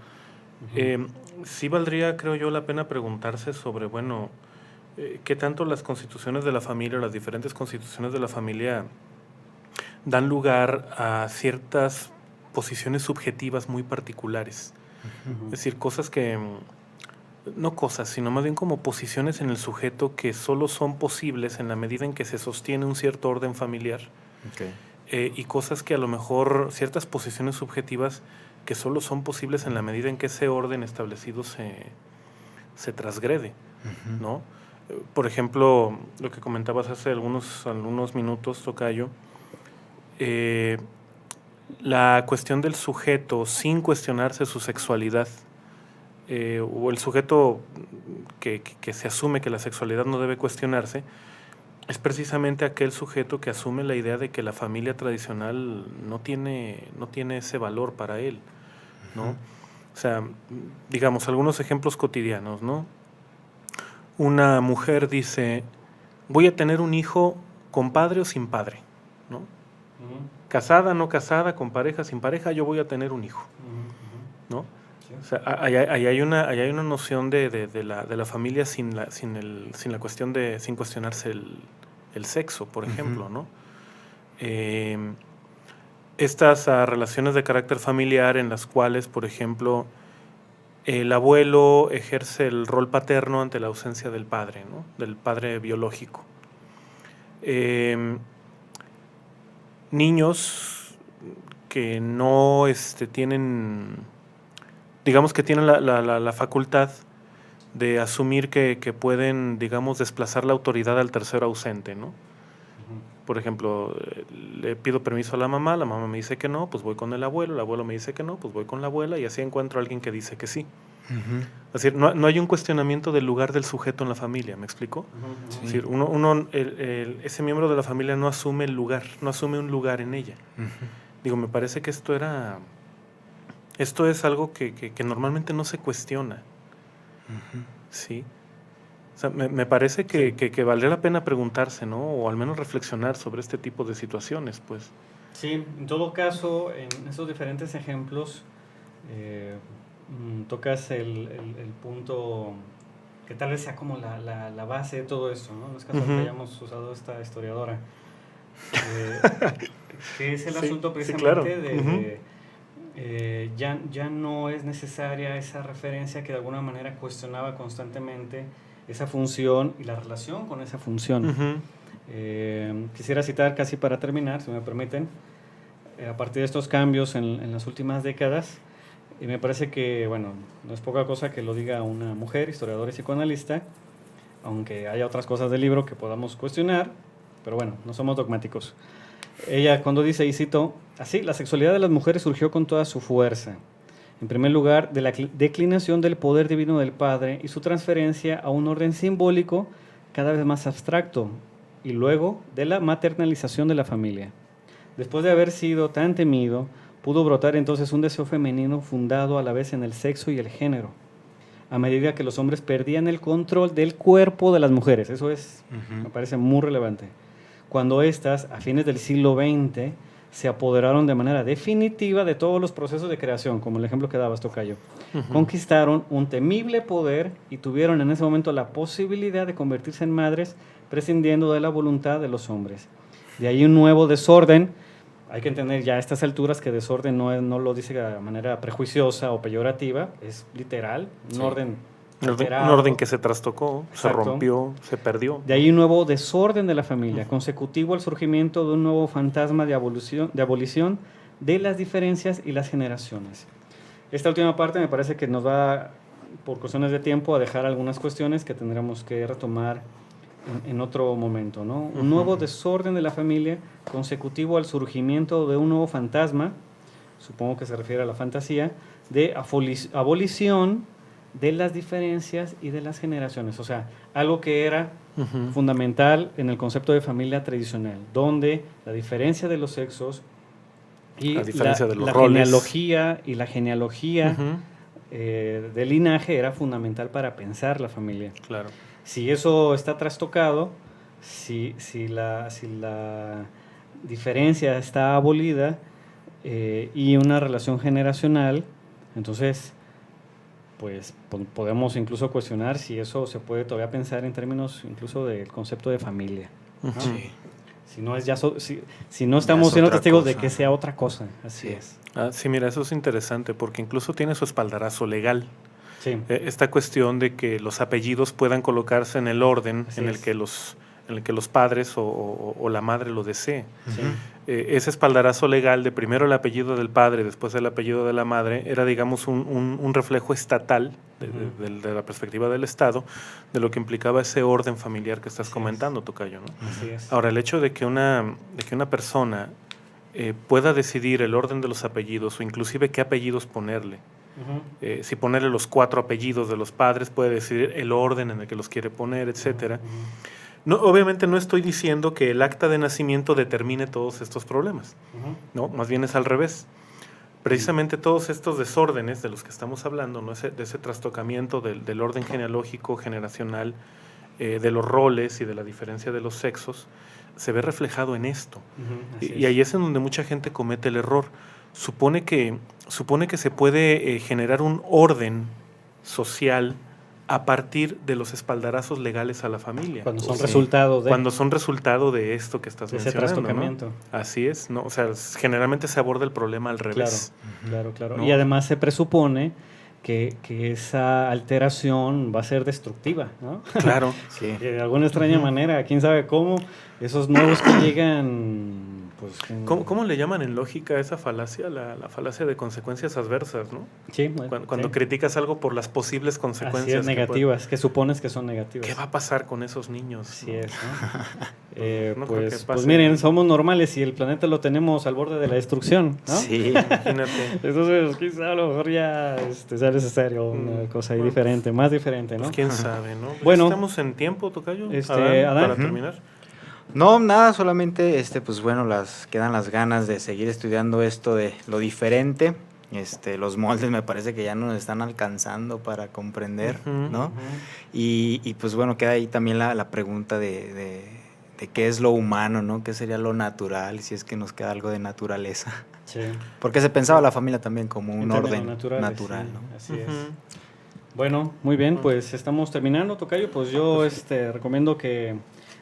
sí valdría, creo yo, la pena preguntarse sobre, bueno, qué tanto las constituciones de la familia, las diferentes constituciones de la familia, dan lugar a ciertas posiciones subjetivas muy particulares. Es decir, cosas que, no cosas, sino más bien como posiciones en el sujeto que solo son posibles en la medida en que se sostiene un cierto orden familiar. Okay. Y cosas que a lo mejor, ciertas posiciones subjetivas que solo son posibles en la medida en que ese orden establecido se transgrede, ¿no? Por ejemplo, lo que comentabas hace algunos minutos, Tocayo, la cuestión del sujeto sin cuestionarse su sexualidad, o el sujeto que se asume que la sexualidad no debe cuestionarse, es precisamente aquel sujeto que asume la idea de que la familia tradicional no tiene ese valor para él, ¿no? O sea, digamos, algunos ejemplos cotidianos, ¿no? Una mujer dice: voy a tener un hijo con padre o sin padre, ¿no? Casada, no casada, con pareja, sin pareja, yo voy a tener un hijo, ¿no? Sí. O sea, ahí hay una noción de la familia sin cuestionarse el sexo, por ejemplo, ¿no? Estas relaciones de carácter familiar en las cuales, por ejemplo, el abuelo ejerce el rol paterno ante la ausencia del padre, ¿no? Del padre biológico. Niños que no tienen, digamos que tienen la facultad de asumir que pueden, digamos, desplazar la autoridad al tercero ausente, ¿no? Por ejemplo, le pido permiso a la mamá me dice que no, pues voy con el abuelo me dice que no, pues voy con la abuela, y así encuentro a alguien que dice que sí. Es decir, no hay un cuestionamiento del lugar del sujeto en la familia, ¿me explico? Sí. Es decir, ese miembro de la familia no asume el lugar, no asume un lugar en ella. Digo, me parece que esto es algo que normalmente no se cuestiona. ¿Sí? O sea, me parece que valdría la pena preguntarse, ¿no? O al menos reflexionar sobre este tipo de situaciones, pues. Sí, en todo caso, en esos diferentes ejemplos, tocas el punto que tal vez sea como la base de todo esto, ¿no? No es casual que hayamos usado esta historiadora. Que es el asunto precisamente de ya no es necesaria esa referencia que de alguna manera cuestionaba constantemente esa función y la relación con esa función. Quisiera citar casi para terminar, si me permiten, a partir de estos cambios en las últimas décadas, y me parece que, bueno, no es poca cosa que lo diga una mujer, historiadora y psicoanalista, aunque haya otras cosas del libro que podamos cuestionar, pero bueno, no somos dogmáticos. Ella cuando dice, y cito, así, la sexualidad de las mujeres surgió con toda su fuerza. En primer lugar, de la declinación del poder divino del Padre y su transferencia a un orden simbólico cada vez más abstracto, y luego de la maternalización de la familia. Después de haber sido tan temido, pudo brotar entonces un deseo femenino fundado a la vez en el sexo y el género, a medida que los hombres perdían el control del cuerpo de las mujeres. Eso es, me parece muy relevante. Cuando éstas, a fines del siglo XX, se apoderaron de manera definitiva de todos los procesos de creación, como el ejemplo que dabas, tocayo. Conquistaron un temible poder y tuvieron en ese momento la posibilidad de convertirse en madres, prescindiendo de la voluntad de los hombres. De ahí un nuevo desorden. Hay que entender ya a estas alturas que desorden no lo dice de manera prejuiciosa o peyorativa, es literal, un orden alterado. Un orden que se trastocó, Exacto. se rompió, se perdió. De ahí un nuevo desorden de la familia, consecutivo al surgimiento de un nuevo fantasma de abolición de las diferencias y las generaciones. Esta última parte me parece que nos va, por cuestiones de tiempo, a dejar algunas cuestiones que tendremos que retomar en otro momento, ¿no? Un nuevo desorden de la familia consecutivo al surgimiento de un nuevo fantasma, supongo que se refiere a la fantasía, de abolición de las diferencias y de las generaciones. O sea, algo que era fundamental en el concepto de familia tradicional, donde la diferencia de los sexos y la genealogía y la genealogía del linaje era fundamental para pensar la familia. Claro. Si eso está trastocado, si la diferencia está abolida y una relación generacional, entonces pues podemos incluso cuestionar si eso se puede todavía pensar en términos incluso del concepto de familia, ¿no? Sí. Si no es si no estamos siendo testigos de que sea otra cosa. Así es. Sí, mira, eso es interesante porque incluso tiene su espaldarazo legal. Sí. Esta cuestión de que los apellidos puedan colocarse en el orden en el que los padres o la madre lo desee. Sí. Ese espaldarazo legal de primero el apellido del padre, después el apellido de la madre, era, digamos, un reflejo estatal de la perspectiva del Estado, de lo que implicaba ese orden familiar que estás comentando, tocayo, ¿no? Así es. Ahora, el hecho de que una persona pueda decidir el orden de los apellidos o inclusive qué apellidos ponerle, si ponerle los 4 apellidos de los padres, puede decidir el orden en el que los quiere poner, etcétera. No, obviamente no estoy diciendo que el acta de nacimiento determine todos estos problemas, no, más bien es al revés. Precisamente todos estos desórdenes de los que estamos hablando, ¿no? De ese trastocamiento del orden genealógico, generacional, de los roles y de la diferencia de los sexos, se ve reflejado en esto. Y ahí es en donde mucha gente comete el error. Supone que se puede generar un orden social a partir de los espaldarazos legales a la familia. Cuando son resultado de esto que estás mencionando, ese trastocamiento. ¿no? Así es, ¿no? O sea, generalmente se aborda el problema al revés. Claro. ¿No? Y además se presupone que esa alteración va a ser destructiva, ¿no? Claro. Sí. De alguna extraña manera, quién sabe cómo, esos nuevos que llegan... Pues, ¿Cómo le llaman en lógica a esa falacia? La falacia de consecuencias adversas, ¿no? Sí, bueno, cuando criticas algo por las posibles consecuencias. Así es, negativas, que supones que son negativas. ¿Qué va a pasar con esos niños? Así ¿no? es, ¿no? No creo que pase. Pues miren, somos normales y el planeta lo tenemos al borde de la destrucción, ¿no? Sí. Imagínate. Entonces, quizá a lo mejor ya sea necesario una cosa ahí diferente, más diferente, ¿no? Pues quién sabe, ¿no? Bueno. ¿Estamos en tiempo, tocayo? Adán. Para terminar. No, nada, solamente pues bueno, quedan las ganas de seguir estudiando esto de lo diferente. Los moldes me parece que ya nos están alcanzando para comprender, ¿no? Y pues bueno, queda ahí también la pregunta de qué es lo humano, ¿no? ¿Qué sería lo natural, si es que nos queda algo de naturaleza? Sí. Porque se pensaba la familia también como un orden natural, sí, ¿no? Así es. Bueno, muy bien, pues estamos terminando, tocayo. Pues yo recomiendo que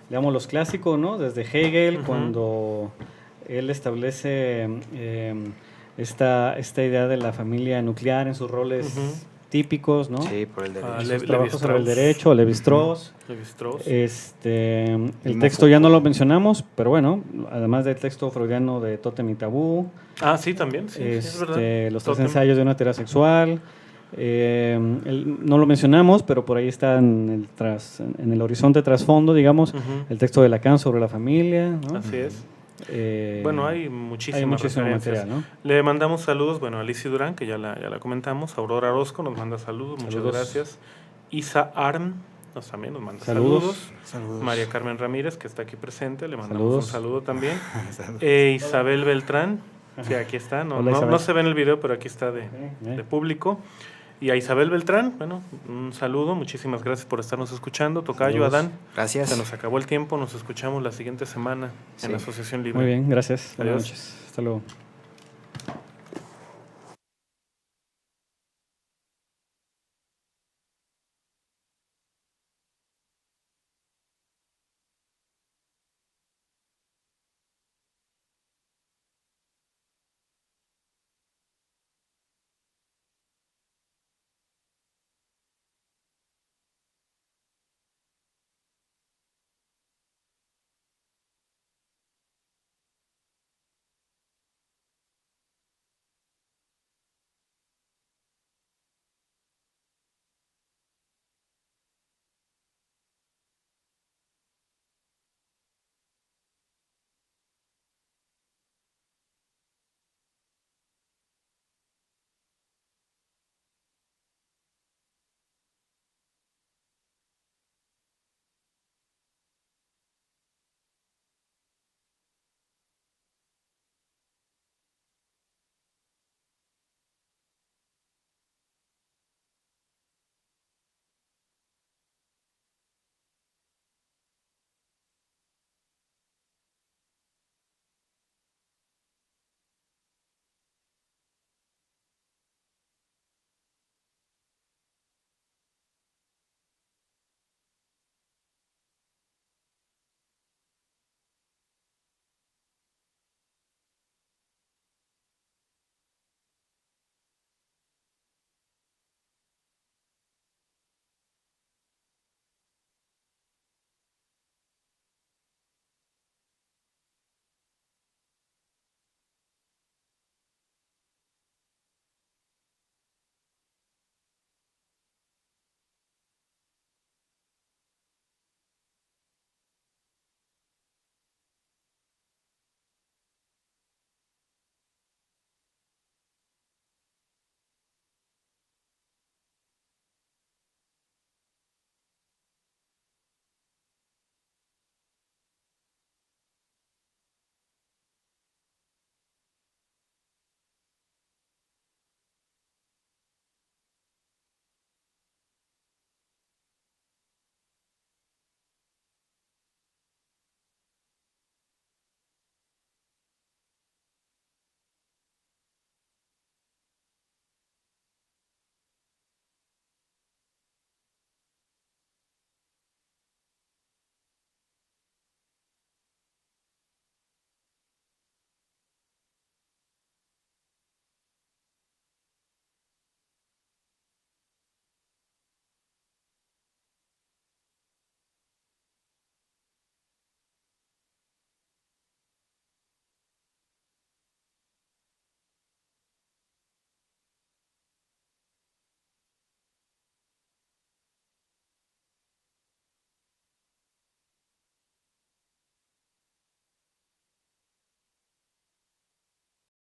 leamos los clásicos, ¿no? Desde Hegel, cuando él establece esta idea de la familia nuclear en sus roles típicos, ¿no? Sí, por el derecho. Sus trabajos sobre el derecho, Levi-Strauss. Levi-Strauss. El texto ya no lo mencionamos, pero bueno, además del texto freudiano de Tótem y Tabú. Ah, sí, también, sí, es verdad. Los 3 Tótem. ensayos de una teoría sexual. No lo mencionamos, pero por ahí está en el horizonte trasfondo, digamos, el texto de Lacan sobre la familia, ¿no? Así es. Bueno, hay muchísimo material, ¿no? Le mandamos saludos, bueno, a Alicia Durán, que ya la comentamos, Aurora Orozco nos manda saludos, muchas gracias. Isa Arn también nos manda saludos. María Carmen Ramírez, que está aquí presente, le mandamos un saludo también. Isabel Beltrán, que aquí está, no se ve en el video, pero aquí está de público. Y a Isabel Beltrán, bueno, un saludo, muchísimas gracias por estarnos escuchando. Tocayo, saludos. Adán, Gracias. se nos acabó el tiempo, nos escuchamos la siguiente semana en la Asociación Libre. Muy bien, gracias. Adiós. Buenas noches. Hasta luego.